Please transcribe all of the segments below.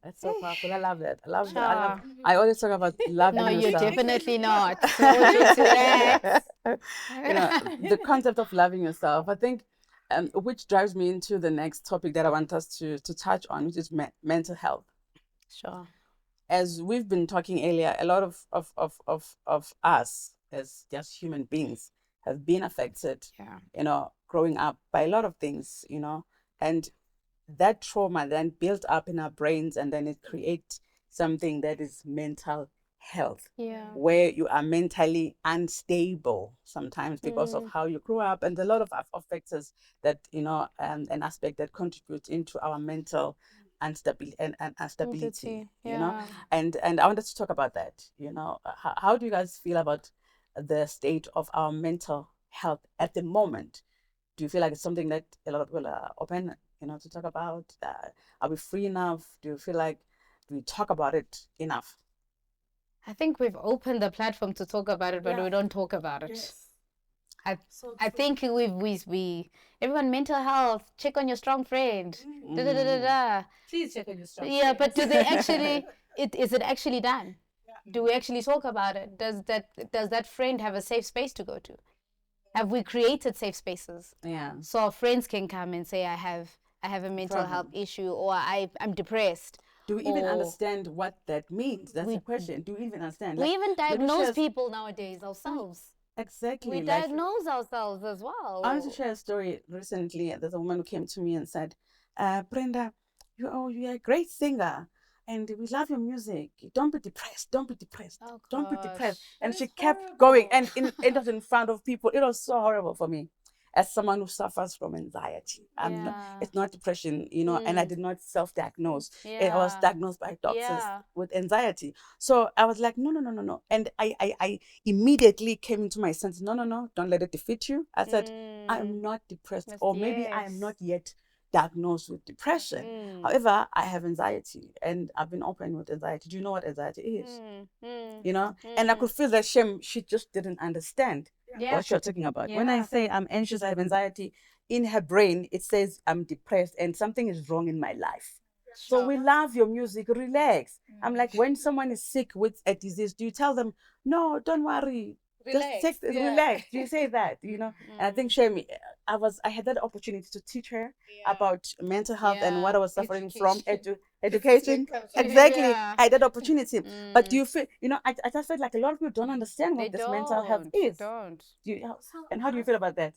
That's so powerful. I love that. I love that. Sure. I always talk about loving No, you're yourself. definitely not. Hold you to that. You know, the concept of loving yourself. I think, which drives me into the next topic that I want us to touch on, which is mental health. Sure. As we've been talking earlier, a lot of us as just human beings have been affected, Yeah. growing up by a lot of things, and that trauma then built up in our brains, and then it creates something that is mental health, Yeah. where you are mentally unstable sometimes because of how you grew up, and a lot of factors that an aspect that contributes into our mental instability and instability, Yeah. and I wanted to talk about that. How do you guys feel about the state of our mental health at the moment? Do you feel like it's something that a lot of people are open, to talk about? Are we free enough? Do you feel like we talk about it enough? I think we've opened the platform to talk about it, but Yeah. we don't talk about it. Yes. I So I true. think we everyone mental health, check on your strong friend. Da, da, da, da, da. Please check on your strong Yeah, but do friends. they actually is it actually done? Yeah. Do we actually talk about it? Does that friend have a safe space to go to? Have we created safe spaces? Yeah. So our friends can come and say I have a mental Problem. health issue, or I'm depressed. Do we even or understand what that means? That's we- the question. Do we even understand? We Like, even let me diagnose share- people nowadays ourselves. Exactly. We Like, diagnose ourselves as well. I want to share a story recently. There's a woman who came to me and said, Brenda, you're a great singer and we love your music. Don't be depressed. Don't be depressed. Oh, Don't be depressed. gosh. And That she is kept going. horrible. And it was in front of people. It was so horrible for me as someone who suffers from anxiety. Yeah. It's not depression, and I did not self-diagnose. I was Yeah. diagnosed by doctors Yeah. with anxiety. So I was like, no, no, no, no, no. And I immediately came into my senses. No, no, no, don't let it defeat you. I said, I am not depressed, Yes, or maybe I am yes. not yet diagnosed with depression. However, I have anxiety and I've been open with anxiety. Do you know what anxiety is? And I could feel that shame. She just didn't understand Yeah. what you're talking about. When Yeah. I say I'm anxious, I have anxiety, in her brain, it says I'm depressed and something is wrong in my life. So we love your music, relax. I'm like, when someone is sick with a disease, do you tell them, no, don't worry, just take relax? Do you say that? And I think Shemi, I had that opportunity to teach her about mental health and what I was suffering from. Education. Exactly. Yeah. I had that opportunity. But do you feel, I just felt like a lot of people don't understand what They this mental health is. Don't. And how do you feel about that?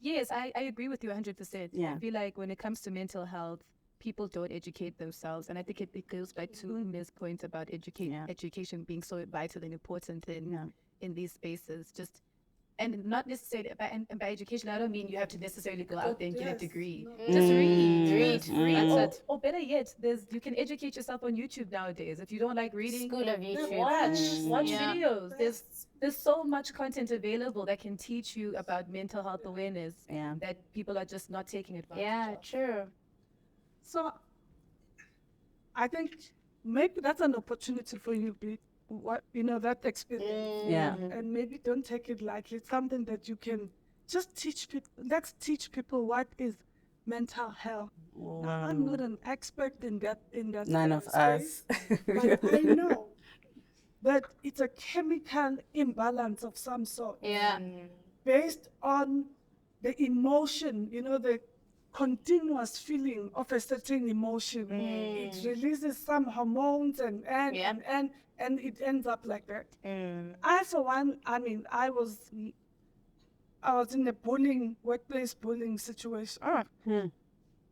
Yes, I agree with you 100%. Yeah. I feel like when it comes to mental health, people don't educate themselves. And I think it goes back to Ms. point about education being so vital and important in these spaces. And not necessarily by education, I don't mean you have to necessarily go out there and get a degree. Just read. Or better yet, you can educate yourself on YouTube nowadays. If you don't like reading, School of YouTube. watch Yeah. videos. There's so much content available that can teach you about mental health awareness that people are just not taking advantage Yeah, of. true. So I think maybe that's an opportunity for you, that experience. Yeah. And maybe don't take it lightly. It's something that you can just teach people. Let's teach people what is mental health. Now, I'm not an expert in that None of space, us. but I know that it's a chemical imbalance of some sort. Yeah. Based on the emotion, the continuous feeling of a certain emotion. It releases some hormones and it ends up like that. I, for one, I was in a workplace bullying situation.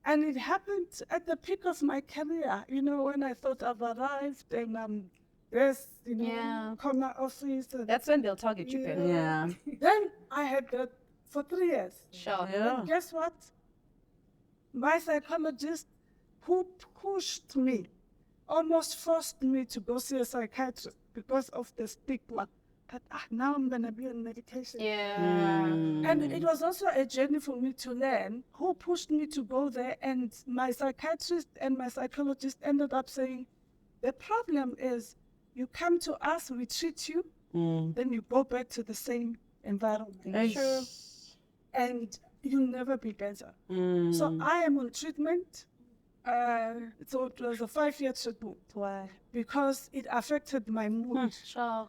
And it happened at the peak of my career, when I thought I've arrived and I'm this, corner office. And, That's when they'll target you, Pen. Yeah. Then I had that for 3 years. Sure. Yeah. And guess what? My psychologist, who pushed me, almost forced me to go see a psychiatrist because of the stigma that now I'm going to be on medication. Yeah. And it was also a journey for me to learn who pushed me to go there. And my psychiatrist and my psychologist ended up saying, the problem is you come to us, we treat you, then you go back to the same environment. True. And you'll never be better. So I am on treatment. So it was a 5-year treatment. Why? Because it affected my mood. Sure.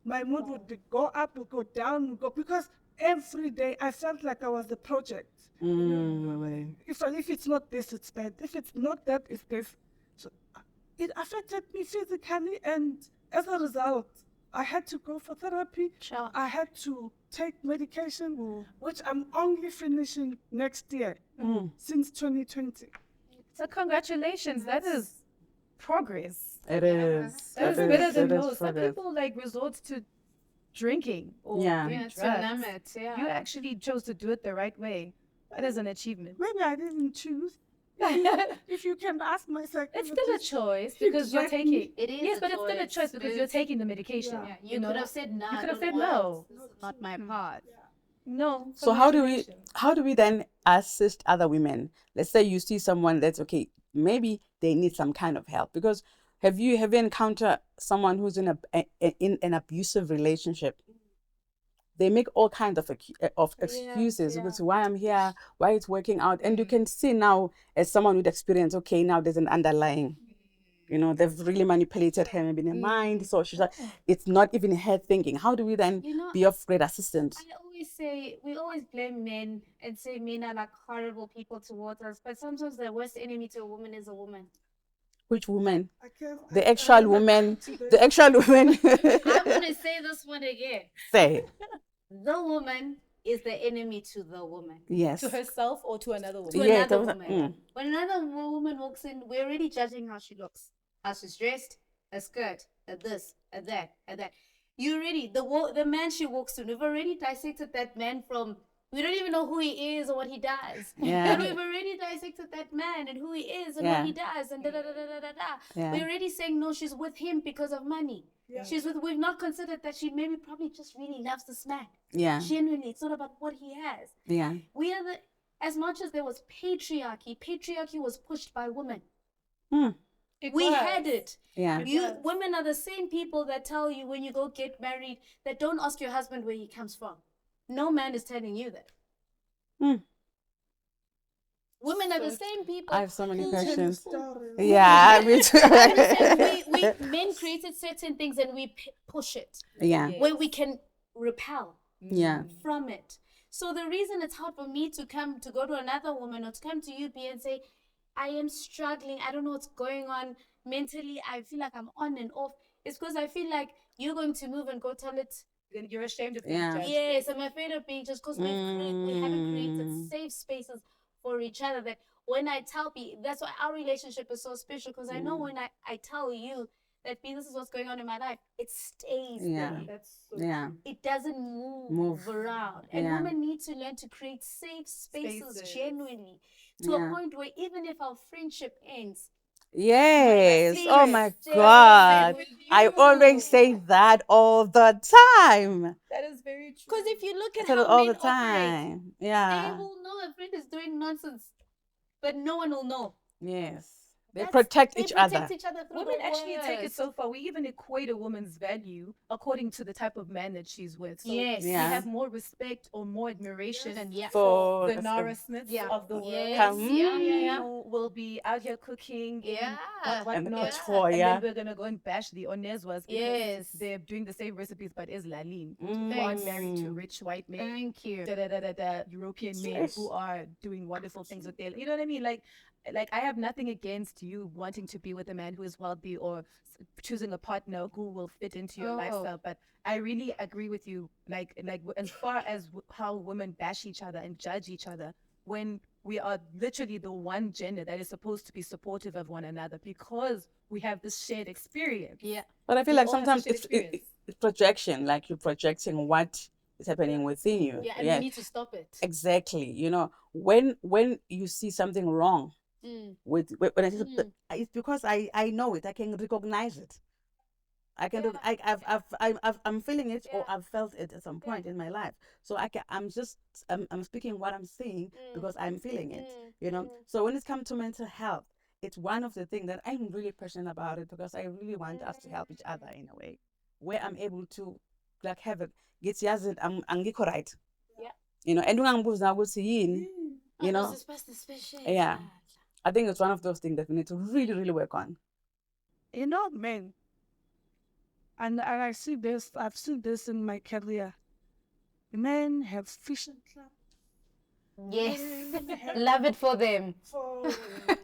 My mood go up, would go down, would go, because every day I felt like I was the project. If it's not this, it's bad. If it's not that, it's this. So it affected me physically, and as a result, I had to go for therapy. Sure. I had to take medication, which I'm only finishing next year, since 2020. So congratulations, that is progress. It is. That is better than most. Some people like resort to drinking or Yeah. Yeah, to drugs. numb it. Yeah. You actually chose to do it the right way. That is an achievement. Maybe I didn't choose. If you can ask my It's still a psychologist. choice because you're taking. It is. Yes, a but it's still a choice because you're It's- taking the medication. Yeah. Yeah, you could have said no. You could have I said don't no. want. This is not my part. No. So how do we congratulations. then assist other women? Let's say you see someone that's okay, maybe they need some kind of help, because have you encountered someone who's in in an abusive relationship? They make all kinds of excuses yeah. because why I'm here, why it's working out, and you can see now as someone with experience, okay, now there's an underlying. They've really manipulated her maybe in her mind, so she's like, it's not even her thinking. How do we then You know, be of great assistance? I always say, we always blame men and say men are like horrible people towards us, but sometimes the worst enemy to a woman is a woman. Which woman? The I actual never woman. got to The actual woman. I'm going to say this one again. Say The woman is the enemy to the woman. yes. To herself or to another woman? To Yeah, another that was- woman. When another woman walks in, we're already judging how she looks, how she's dressed, a skirt, a this, a that, a that. You already, the man she walks in, we've already dissected that man from, we don't even know who he is or what he does. Yeah. And we've already dissected that man and who he is and Yeah. what he does and da da da da da da da. Yeah. We're already saying no, she's with him because of money. Yeah. We've not considered that she maybe probably just really loves this man. Yeah. Genuinely, it's not about what he has. Yeah. We are as much as there was patriarchy was pushed by women. We had it. Yeah. Women are the same people that tell you when you go get married that don't ask your husband where he comes from. No man is telling you that. Women are the same people. I have so many who- questions. Stories. Yeah, me too. Men created certain things and we push it Yeah. where we can repel Yeah. from it. So the reason it's hard for me to go to another woman or to come to you, B, and say, I am struggling, I don't know what's going on mentally, I feel like I'm on and off, it's because I feel like you're going to move and go tell it. You're ashamed of being Yeah. judged. Yes, I'm afraid of being just because we haven't created safe spaces for each other. That when I tell people, that's why our relationship is so special, because I know when I tell you that B, this is what's going on in my life, it stays Yeah. there. That's so Yeah. It doesn't move around. And Yeah. women need to learn to create safe spaces Spaces. genuinely to Yeah. a point where even if our friendship ends, Yes. My Oh my spirit God. stays with I you. always say that all the time. That is very true. because if you look I at tell how it all men the operate, time. they Yeah. will know a friend is doing nonsense, but no one will know. Yes. They That's- protect they each protect other. each other through Women the actually take it worst. so far. We even equate a woman's value according to the type of man that she's with. So Yes. we Yeah. have more respect or more admiration and Yeah. For the Nara Smiths Yeah. of the world. Yes. Yeah. Who will be out here cooking Yeah. and And whatnot. Toya. And then we're gonna go and bash the Onezwas because Yes. they're doing the same recipes but is Laline. Who Thanks. are married to rich white men. Thank you. European men Yes. who are doing wonderful things with their, you know what I mean? Like I have nothing against you wanting to be with a man who is wealthy or choosing a partner who will fit into your Oh. lifestyle. But I really agree with you. Like as far as how women bash each other and judge each other when we are literally the one gender that is supposed to be supportive of one another because we have this shared experience. Yeah. But I feel We like all have sometimes such it's experience. projection, like you're projecting what is happening within you. Yeah, and we need to stop it. Exactly. When you see something wrong with when I just, it's because I know it. I can recognize it. I can. I'm feeling it, or I've felt it at some point in my life. So I'm speaking what I'm seeing because I'm feeling it. So when it comes to mental health, it's one of the things that I'm really passionate about it because I really want us to help each other in a way where I'm able to like have it. Get angikho right. Yeah. And ungangibuza ukuthi yini. This is special. Yeah. I think it's one of those things that we need to really, really work on. You know, men, and I see this, I've seen this in my career. Men have fishing clubs. Yes. Men have Love it for them. for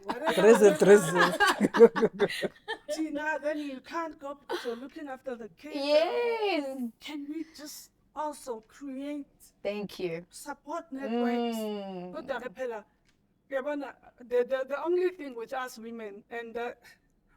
whatever. Drizzle. Tina, then you can't go because you're looking after the kids. Yes. Can we just also create Thank you. support networks? Mm. The only thing with us women, and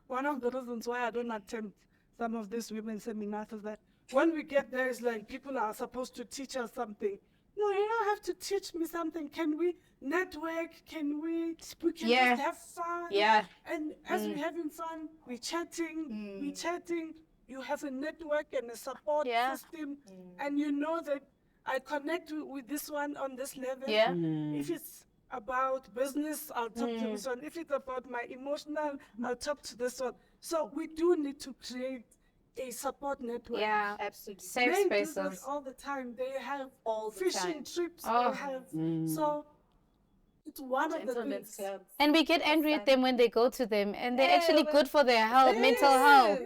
one of the reasons why I don't attend some of these women's seminars is that when we get there, it's like people are supposed to teach us something. No, you don't have to teach me something. Can we network? Can we can Yeah. just have fun? Yeah. And as we're having fun, we're chatting. You have a network and a support Yeah. system, and you know that I connect with this one on this level. Yeah. If it's about business, I'll talk to this one. If it's about my emotional, I'll talk to this one. So we do need to create a support network. Yeah. Absolutely. Safe Men do that spaces. all the time. They have All the fishing time. trips. Oh. They have so it's one of the Gentlemen's things. clubs. And we get angry at them when they go to them, and they're actually good for their health, mental health.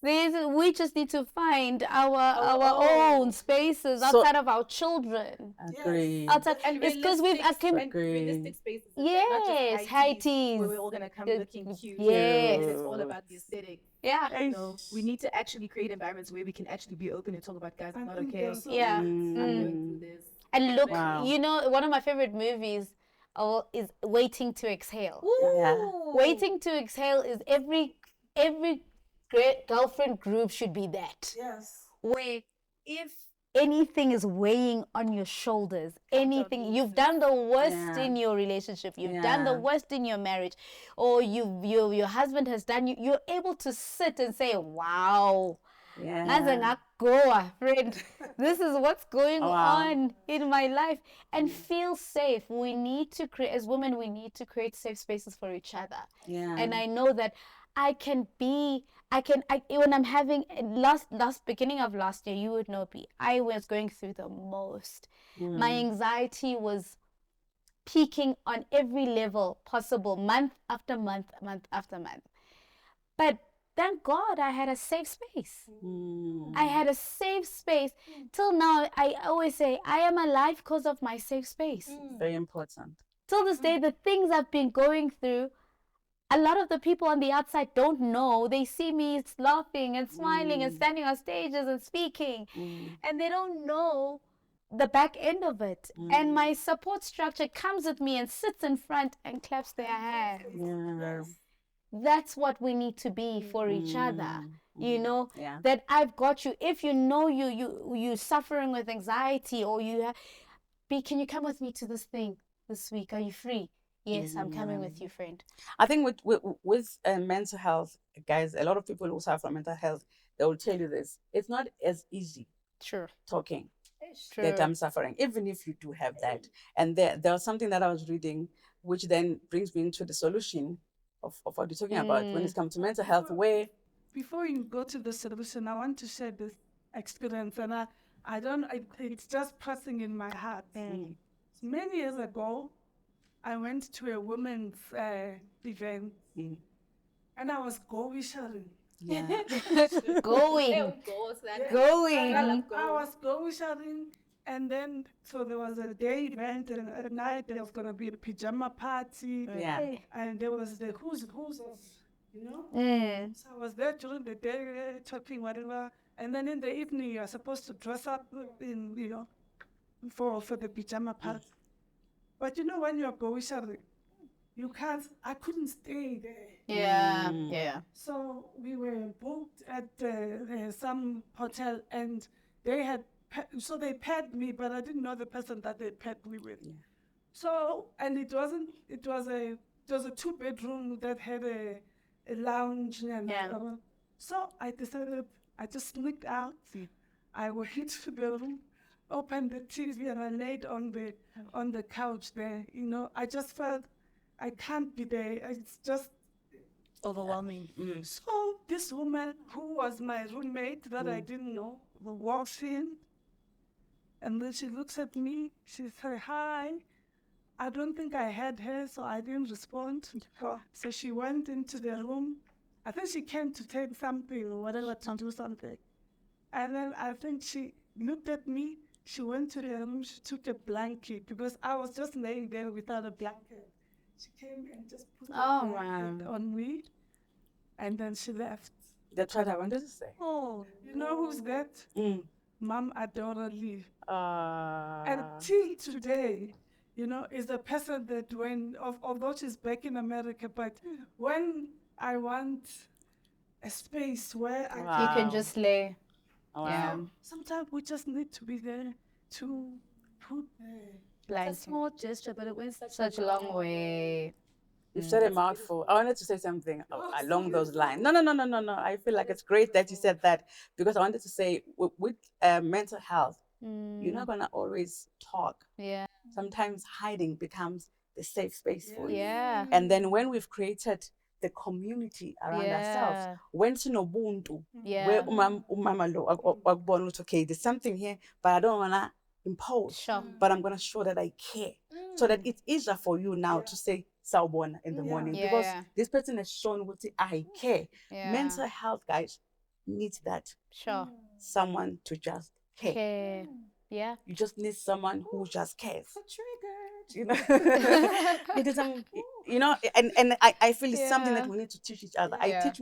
We just need to find our own spaces outside of our children. Agree. Outside, it's because we've And realistic spaces. Not Yes, just high IT, teas. where we're all gonna come looking cute. Yes. It's all about the aesthetic. Yeah. So we need to actually create environments where we can actually be open and talk about guys. It's not think okay. that's so Yeah. I'm going through this. And look, Wow. you know, one of my favorite movies is Waiting to Exhale. Yeah. Waiting to Exhale is every great girlfriend group should be that. Yes. Where if anything is weighing on your shoulders, anything you've done the worst Yeah. in your relationship, you've done the Yeah. worst in your marriage, or your husband has done you're able to sit and say, wow. Yeah. Ngaze ngagoa, friend. This is what's going Wow. on in my life, and feel safe. We need to create, as women, we need to create safe spaces for each other. Yeah. And I know that when I'm having beginning of last year, you would know, I was going through the most. My anxiety was peaking on every level possible, month after month after month. But thank God I had a safe space. I had a safe space. Till now, I always say, I am alive because of my safe space. Very important. Till this day, the things I've been going through, a lot of the people on the outside don't know. They see me laughing and smiling and standing on stages and speaking. And they don't know the back end of it. And my support structure comes with me and sits in front and claps their hands. Yeah. That's what we need to be for each other. You know, Yeah. that I've got you. If you know you suffering with anxiety, or can you come with me to this thing this week? Are you free? Yes, I'm coming with you, friend. I think with mental health, guys, a lot of people who suffer from mental health, they will tell you this. It's not as easy Sure. talking True. that I'm suffering, even if you do have that. And there was something that I was reading, which then brings me into the solution of what you're talking about when it comes to mental health, where Before you go to the solution, I want to share this experience, and it's just pressing in my heart. Many years ago, I went to a women's event, and I was go-wishing. Going. I was go-wishing, and then so there was a day event, and at night there was gonna be a pajama party. Yeah. And there was the who's of, you know. So I was there during the day, talking whatever, and then in the evening you're supposed to dress up in, you know, for the pajama party. But you know, when you're going shopping, I couldn't stay there. Yeah. So we were booked at some hotel, and they had they paired me, but I didn't know the person that they paired me with. Yeah. So, and it was a 2-bedroom that had a lounge and so I decided I just sneaked out. I went to the room, opened the TV, and I laid on the couch there. You know, I just felt I can't be there. It's just Overwhelming. So this woman, who was my roommate that I didn't know, walks in, and then she looks at me. She said, "Hi, I don't think I had her, so I didn't respond. So she went into the room. I think she came to take something or whatever, to do something. And then I think she looked at me. She went to the room. She took a blanket because I was just laying there without a blanket. She came and just put a blanket on me. And then she left. That's what I wanted to say. Oh, you know who's that? Mm. Mom Adora Lee. Uh, And till today, you know, is the person that although she's back in America, but when I want a space where I Wow. You can just lay. wow. Yeah. sometimes we just need to be there to put It's a small gesture, but it went Such a long way. You said a mouthful. I wanted to say something along those lines. No. I feel like it's great that you said that because I wanted to say with mental health, you're not gonna always talk. Yeah. Sometimes hiding becomes the safe space for you. Yeah. And then when we've created the community around ourselves, Yeah. when sinobuntu, Yeah. where umama lo akubona ukuthi, okay, there's something here, but I don't wanna impose, Sure. but I'm gonna show that I care, so that it's easier for you now to say sawubona in the morning because Yeah. this person has shown what I care. Yeah. Mental health, guys, needs that Sure. someone to just care. Okay. Yeah. You just need someone who just cares. You know, it is and I feel it's something that Yeah. we need to teach each other. Yeah. I teach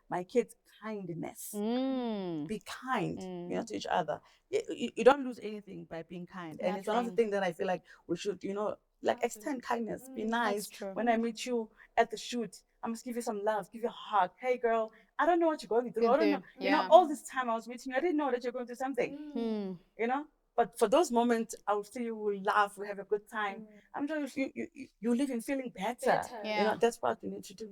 my kids kindness. Be kind, to each other. You don't lose anything by being kind, and it's one of the Nothing. things that I feel like we should, like extend kindness. Be nice. true. When I meet you at the shoot, I must give you some love, give you a hug. Hey, girl, I don't know what you're going through. I don't know. Yeah. All this time I was meeting you, I didn't know that you're going through something. But for those moments, I'll see you, we'll laugh, we'll have a good time. I'm sure you leave in feeling better. Yeah. That's what we need to do.